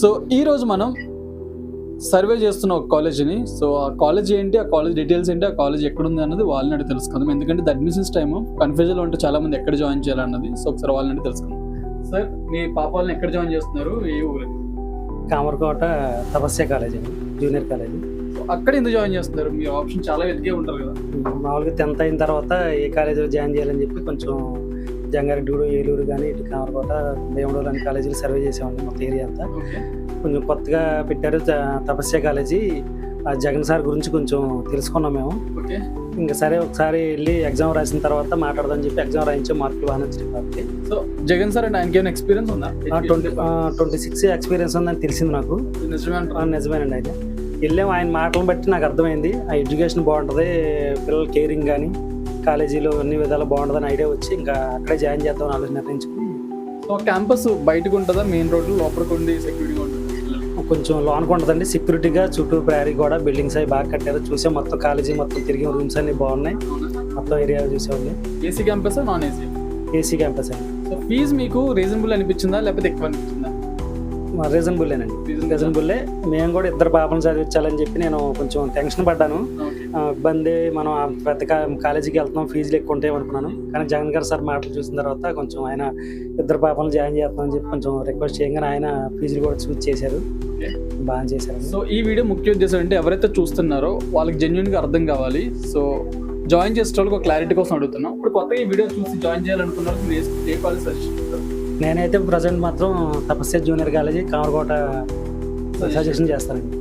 So ఈరోజు మనం survey చేస్తున్న ఒక కాలేజీని. సో ఆ కాలేజ్ ఏంటి, ఆ కాలేజ్ డీటెయిల్స్ ఏంటి, ఆ కాలేజ్ ఎక్కడుంది అన్నది వాళ్ళని అడిగి తెలుసుకుందాం. ఎందుకంటే అడ్మిషన్స్ టైమ్ కన్ఫ్యూజన్లో ఉంటే చాలా మంది ఎక్కడ జాయిన్ చేయాలన్నది. సో ఒకసారి వాళ్ళని అడిగి తెలుసుకుందాం. సార్, మీ పాప వాళ్ళని ఎక్కడ జాయిన్ చేస్తున్నారు, ఏ ఊరు? కామర్కోట తపస్య కాలేజ్ అండి, జూనియర్ కాలేజ్. అక్కడ ఎందుకు జాయిన్ చేస్తున్నారు? మీ ఆప్షన్ చాలా వెతికే ఉంటారు కదా. మామూలుగా 10th అయిన తర్వాత ఏ కాలేజీలో జాయిన్ చేయాలని చెప్పి కొంచెం జంగారెడ్డి, ఏలూరు కానీ ఇటు కామర్కోట, భీమడోలు అనే కాలేజీలు సర్వే చేసామండి మొత్తం ఏరియా అంతా. కొంచెం కొత్తగా పెట్టారు తపస్య కాలేజీ. ఆ జగన్ సార్ గురించి కొంచెం తెలుసుకున్నాం మేము. ఇంకా సరే ఒకసారి వెళ్ళి ఎగ్జామ్ రాసిన తర్వాత మాట్లాడదామని చెప్పి ఎగ్జామ్ రాయించే మార్కులు బాగా వచ్చినాయి కాబట్టి. సో జగన్ సార్ అంటే ఆయనకి ఏమైనా ఎక్స్పీరియన్స్ ఉందా? 26 ఎక్స్పీరియన్స్ ఉందని తెలిసింది నాకు. నిజమేనండి. అయితే వెళ్ళాము, ఆయన మాటలను బట్టి నాకు అర్థమైంది ఆ ఎడ్యుకేషన్ బాగుంటుంది, పిల్లల కేరింగ్ కానీ కాలేజీలో అన్ని విధాలు బాగుంటుందని ఐడియా వచ్చి ఇంకా అక్కడే జాయిన్ చేద్దామని ఆలోచన నిర్ణయించుకుని. సో క్యాంపస్ బయటకు ఉంటుందా, మెయిన్ రోడ్లు లోపలికి ఉండి సెక్యూరిటీగా ఉంటుంది? కొంచెం లోనికి ఉంటుందండి సెక్యూరిటీగా. చుట్టూ ప్రయారీ కూడా బిల్డింగ్స్ అవి బాగా కట్టారు. చూసాం మొత్తం కాలేజీ మొత్తం తిరిగి, రూమ్స్ అన్ని బాగున్నాయి, మొత్తం ఏరియా చూసామండి. AC campus, non AC? AC campus అండి. సో ఫీజు మీకు రీజనబుల్ అనిపించిందా లేకపోతే ఎక్కువ అనిపించిందా? రీజనబుల్లేనండి, రీజనబుల్లే. మేము కూడా ఇద్దరు పాపను చదివించాలని చెప్పి నేను కొంచెం టెన్షన్ పడ్డాను. ఇబ్బంది, మనం పెద్ద కాలేజీకి వెళ్తున్నాం, ఫీజులు ఎక్కువ ఉంటాయి అనుకున్నాను. కానీ జగన్ గారు సార్ మాటలు చూసిన తర్వాత కొంచెం ఆయన ఇద్దరు పాపలను జాయిన్ చేస్తామని చెప్పి కొంచెం రిక్వెస్ట్ చేయగానే ఆయన ఫీజులు కూడా చూస్ చేశారు, బాగా చేశారు. సో ఈ వీడియో ముఖ్య ఉద్దేశం అంటే ఎవరైతే చూస్తున్నారో వాళ్ళకి జెన్యున్గా అర్థం కావాలి. సో జాయిన్ చేసే వాళ్ళకి ఒక క్లారిటీ కోసం అడుగుతున్నాం. ఇప్పుడు కొత్తగా ఈ వీడియో చూసి జాయిన్ చేయాలనుకున్నారు, మీరు ఏ కాలేజ్ సజెషన్ చేస్తారు? నేనైతే ప్రజెంట్ మాత్రం తపస్య జూనియర్ కాలేజీ కామర్కోట సజెషన్ చేస్తానండి.